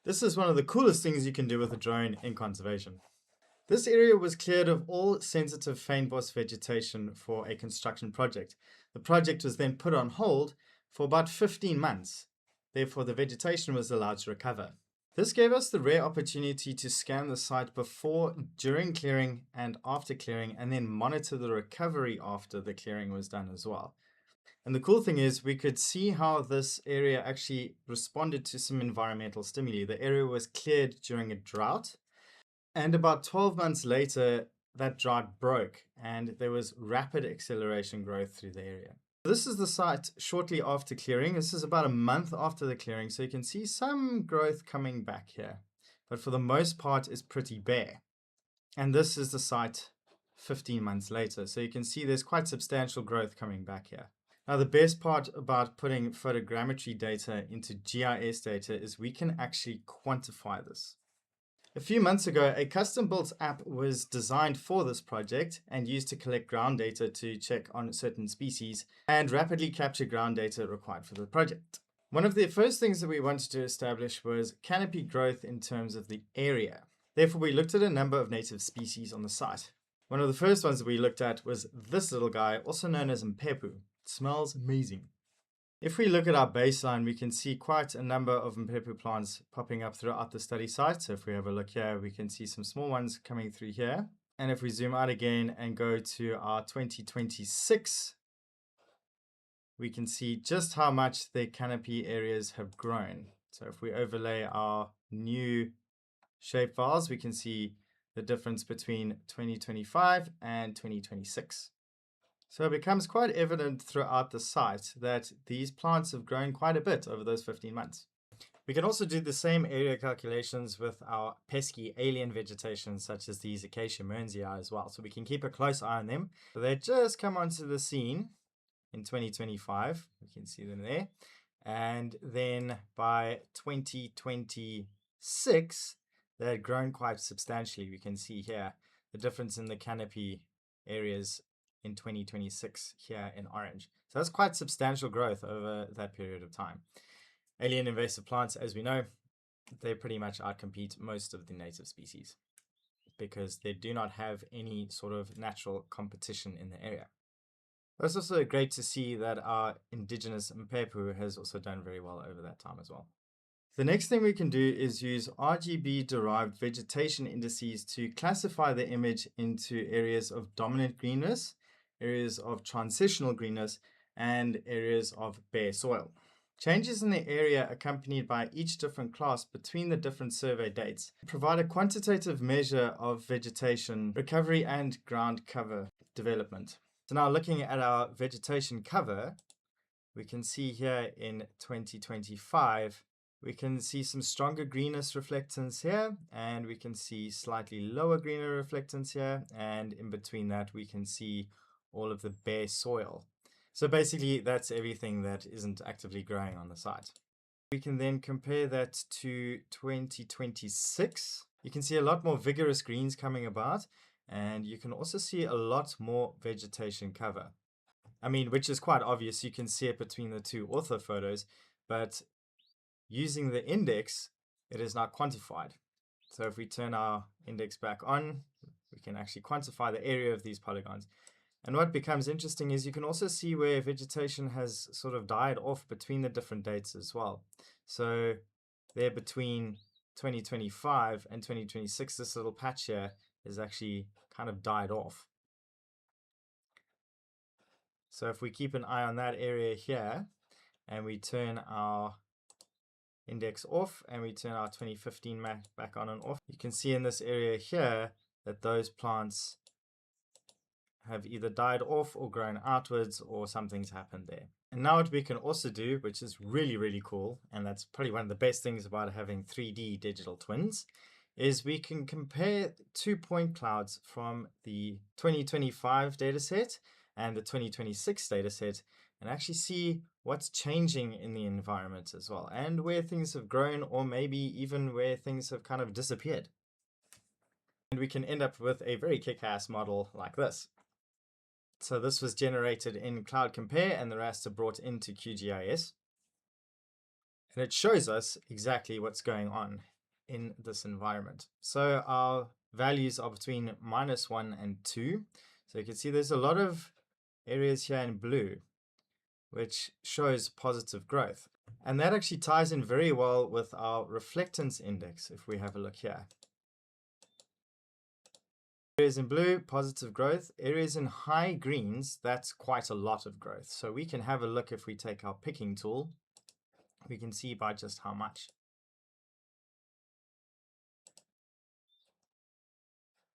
This is one of the coolest things you can do with a drone in conservation. This area was cleared of all sensitive fynbos vegetation for a construction project. The project was then put on hold for about 15 months. Therefore, the vegetation was allowed to recover. This gave us the rare opportunity to scan the site before, during clearing, and after clearing, and then monitor the recovery after the clearing was done as well. And the cool thing is we could see how this area actually responded to some environmental stimuli. The area was cleared during a drought, and about 12 months later, that drought broke and there was rapid acceleration growth through the area. This is the site shortly after clearing. This is about a month after the clearing, so you can see some growth coming back here, but for the most part it's pretty bare. And this is the site 15 months later, so you can see there's quite substantial growth coming back here. Now, the best part about putting photogrammetry data into GIS data is we can actually quantify this. A few months ago, a custom-built app was designed for this project and used to collect ground data to check on certain species and rapidly capture ground data required for the project. One of the first things that we wanted to establish was canopy growth in terms of the area. Therefore, we looked at a number of native species on the site. One of the first ones that we looked at was this little guy, also known as mpepu. It smells amazing. If we look at our baseline, we can see quite a number of mpepu plants popping up throughout the study site. So if we have a look here, we can see some small ones coming through here. And if we zoom out again and go to our 2026, we can see just how much the canopy areas have grown. So if we overlay our new shape files, we can see the difference between 2025 and 2026. So it becomes quite evident throughout the site that these plants have grown quite a bit over those 15 months. We can also do the same area calculations with our pesky alien vegetation, such as these acacia mearnsii as well. So we can keep a close eye on them. So they just come onto the scene in 2025. We can see them there. And then by 2026, they had grown quite substantially. We can see here the difference in the canopy areas in 2026 here in orange. So that's quite substantial growth over that period of time. Alien invasive plants, as we know, they pretty much outcompete most of the native species because they do not have any sort of natural competition in the area. It's also great to see that our indigenous mpepu has also done very well over that time as well. The next thing we can do is use RGB-derived vegetation indices to classify the image into areas of dominant greenness, areas of transitional greenness, and areas of bare soil. Changes in the area accompanied by each different class between the different survey dates provide a quantitative measure of vegetation recovery and ground cover development. So now looking at our vegetation cover, we can see here in 2025, we can see some stronger greenness reflectance here, and we can see slightly lower greener reflectance here, and in between that we can see all of the bare soil. So basically that's everything that isn't actively growing on the site. We can then compare that to 2026. You can see a lot more vigorous greens coming about, and you can also see a lot more vegetation cover. I mean, which is quite obvious. You can see it between the two ortho photos, but using the index, it is now quantified. So if we turn our index back on, we can actually quantify the area of these polygons. And what becomes interesting is you can also see where vegetation has sort of died off between the different dates as well. So there between 2025 and 2026, this little patch here is actually kind of died off. So if we keep an eye on that area here and we turn our index off and we turn our 2015 map back on and off, you can see in this area here that those plants have either died off or grown outwards, or something's happened there. And now what we can also do, which is really, really cool, and that's probably one of the best things about having 3D digital twins, is we can compare 2 point clouds from the 2025 dataset and the 2026 dataset and actually see what's changing in the environment as well, and where things have grown, or maybe even where things have kind of disappeared. And we can end up with a very kick-ass model like this. So this was generated in Cloud Compare and the rest are brought into QGIS. And it shows us exactly what's going on in this environment. So our values are between -1 and 2. So you can see there's a lot of areas here in blue, which shows positive growth. And that actually ties in very well with our reflectance index if we have a look here. Areas in blue, positive growth. Areas in high greens, that's quite a lot of growth. So we can have a look if we take our picking tool. We can see by just how much.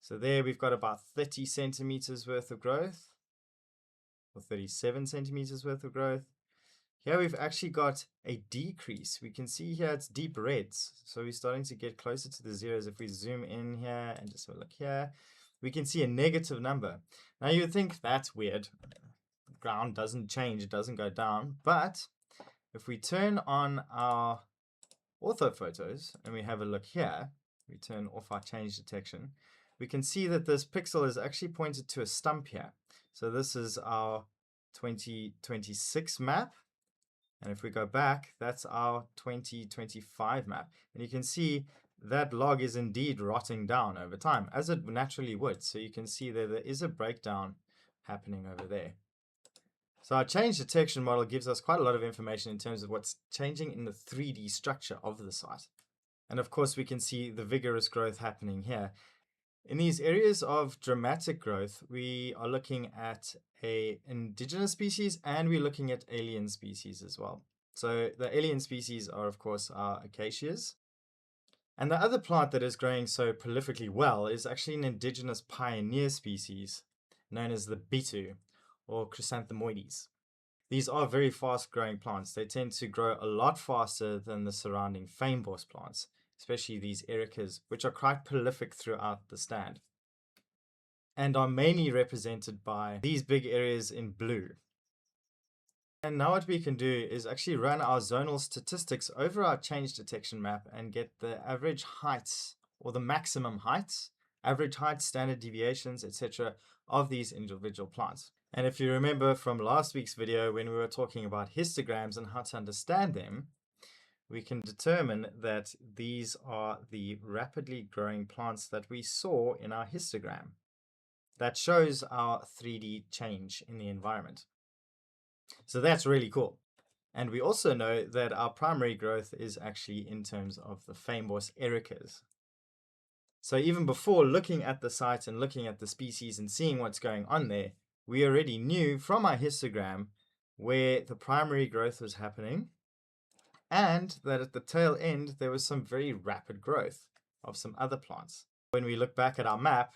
So there we've got about 30 centimeters worth of growth, or 37 centimeters worth of growth. Here we've actually got a decrease. We can see here it's deep reds. So we're starting to get closer to the zeros. If we zoom in here and just have a look here, we can see a negative number. Now you would think that's weird. The ground doesn't change, it doesn't go down. But if we turn on our orthophotos and we have a look here, we turn off our change detection, we can see that this pixel is actually pointed to a stump here. So this is our 2026 map. And if we go back, that's our 2025 map. And you can see that log is indeed rotting down over time, as it naturally would. So you can see that there is a breakdown happening over there. So our change detection model gives us quite a lot of information in terms of what's changing in the 3D structure of the site. And of course, we can see the vigorous growth happening here. In these areas of dramatic growth, we are looking at an indigenous species and we're looking at alien species as well. So the alien species are, of course, our acacias. And the other plant that is growing so prolifically well is actually an indigenous pioneer species known as the betu, or chrysanthemoides. These are very fast growing plants. They tend to grow a lot faster than the surrounding fynbos plants, especially these ericas, which are quite prolific throughout the stand and are mainly represented by these big areas in blue. And now what we can do is actually run our zonal statistics over our change detection map and get the average heights or the maximum heights, average heights, standard deviations, etc. of these individual plants. And if you remember from last week's video when we were talking about histograms and how to understand them, we can determine that these are the rapidly growing plants that we saw in our histogram. That shows our 3D change in the environment. So that's really cool. And we also know that our primary growth is actually in terms of the fynbos ericas. So even before looking at the site and looking at the species and seeing what's going on there, we already knew from our histogram where the primary growth was happening and that at the tail end there was some very rapid growth of some other plants. When we look back at our map,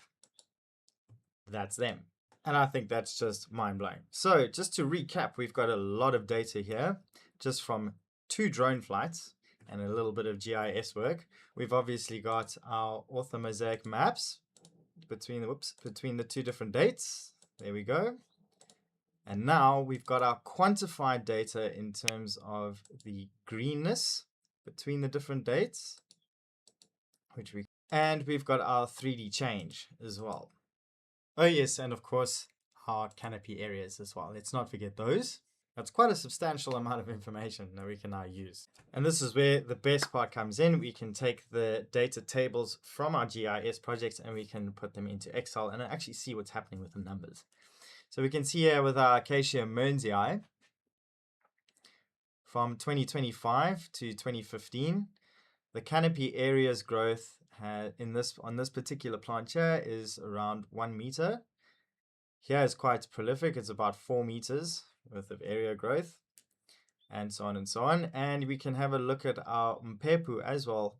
that's them. And I think that's just mind-blowing. So just to recap, we've got a lot of data here just from 2 drone flights and a little bit of GIS work. We've obviously got our orthomosaic maps between the 2 different dates. There we go. And now we've got our quantified data in terms of the greenness between the different dates, and we've got our 3D change as well. Oh yes, and of course our canopy areas as well. Let's not forget those. That's quite a substantial amount of information that we can now use. And this is where the best part comes in. We can take the data tables from our GIS projects and we can put them into Excel and actually see what's happening with the numbers. So we can see here with our Acacia mearnsii, from 2025 to 2015, the canopy area's growth on this particular plant here is around 1 meter. Here is quite prolific. It's about 4 meters worth of area growth, and so on and so on. And we can have a look at our mpepu as well,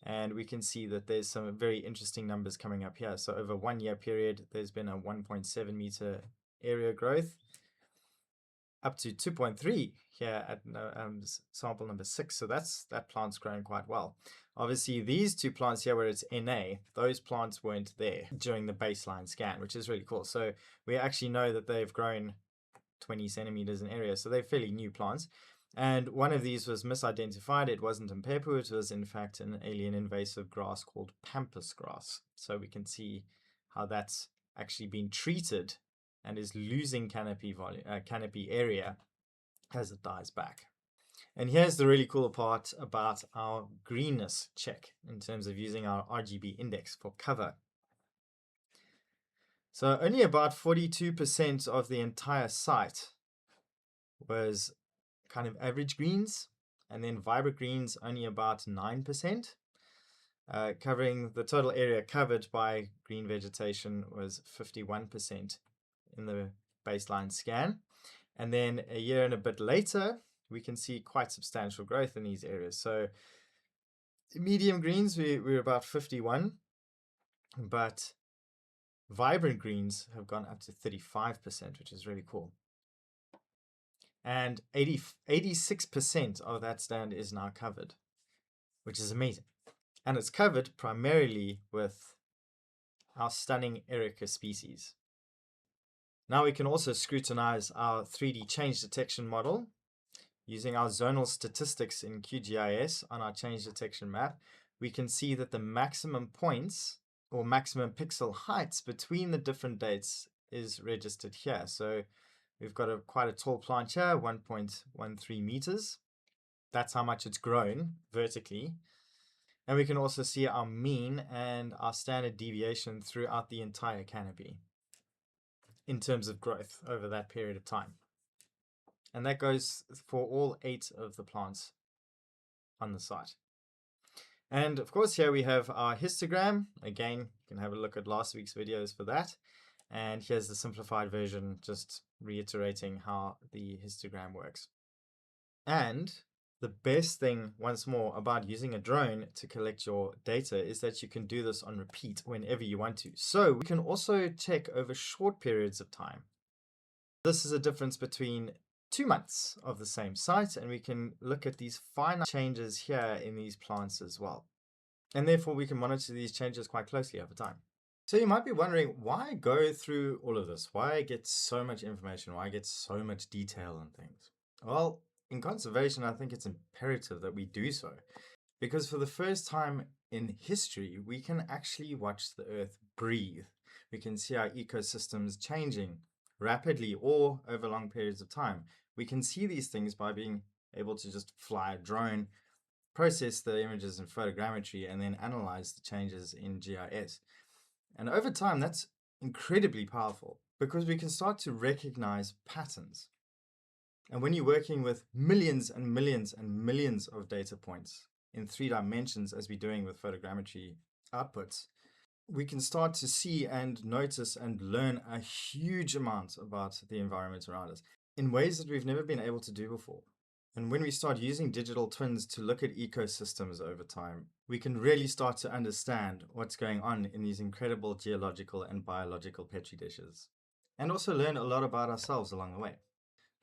and we can see that there's some very interesting numbers coming up here. So over 1 year period, there's been a 1.7 meter area growth, up to 2.3 here at sample number 6. So that plant's growing quite well. Obviously, these 2 plants here where it's NA, those plants weren't there during the baseline scan, which is really cool. So we actually know that they've grown 20 centimeters in area. So they're fairly new plants. And one of these was misidentified. It wasn't mpepu. It was, in fact, an alien invasive grass called pampas grass. So we can see how that's actually been treated and is losing canopy area as it dies back. And here's the really cool part about our greenness check in terms of using our RGB index for cover. So only about 42% of the entire site was kind of average greens, and then vibrant greens only about 9%. Covering the total area covered by green vegetation was 51% in the baseline scan. And then a year and a bit later, we can see quite substantial growth in these areas. So medium greens, we're about 51, but vibrant greens have gone up to 35%, which is really cool. And 86% of that stand is now covered, which is amazing. And it's covered primarily with our stunning Erica species. Now we can also scrutinize our 3D change detection model. Using our zonal statistics in QGIS on our change detection map, we can see that the maximum points or maximum pixel heights between the different dates is registered here. So we've got quite a tall plant here, 1.13 meters. That's how much it's grown vertically. And we can also see our mean and our standard deviation throughout the entire canopy in terms of growth over that period of time. And that goes for all 8 of the plants on the site. And of course, here we have our histogram. Again, you can have a look at last week's videos for that. And here's the simplified version, just reiterating how the histogram works. And the best thing, once more, about using a drone to collect your data is that you can do this on repeat whenever you want to. So we can also check over short periods of time. This is a difference between 2 months of the same site, and we can look at these finite changes here in these plants as well. And therefore, we can monitor these changes quite closely over time. So you might be wondering, why go through all of this? Why get so much information? Why get so much detail on things? Well, in conservation, I think it's imperative that we do so, because for the first time in history, we can actually watch the Earth breathe. We can see our ecosystems changing rapidly or over long periods of time. We can see these things by being able to just fly a drone, process the images in photogrammetry, and then analyze the changes in GIS. And over time, that's incredibly powerful because we can start to recognize patterns. And when you're working with millions and millions and millions of data points in 3 dimensions, as we're doing with photogrammetry outputs, we can start to see and notice and learn a huge amount about the environment around us in ways that we've never been able to do before. And when we start using digital twins to look at ecosystems over time, we can really start to understand what's going on in these incredible geological and biological petri dishes, and also learn a lot about ourselves along the way.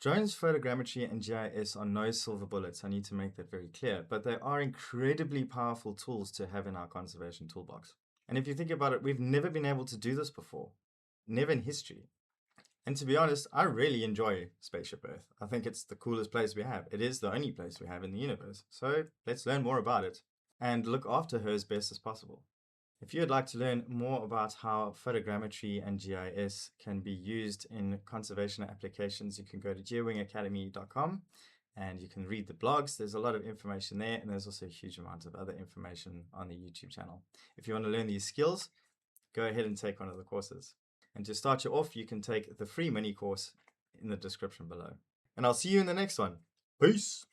Drones, photogrammetry, and GIS are no silver bullets. I need to make that very clear, but they are incredibly powerful tools to have in our conservation toolbox. And if you think about it, we've never been able to do this before, never in history. And to be honest, I really enjoy Spaceship Earth. I think it's the coolest place we have. It is the only place we have in the universe. So let's learn more about it and look after her as best as possible. If you'd like to learn more about how photogrammetry and GIS can be used in conservation applications, you can go to geowingacademy.com and you can read the blogs. There's a lot of information there, and there's also a huge amount of other information on the YouTube channel. If you want to learn these skills, go ahead and take one of the courses. And to start you off, you can take the free mini course in the description below. And I'll see you in the next one. Peace!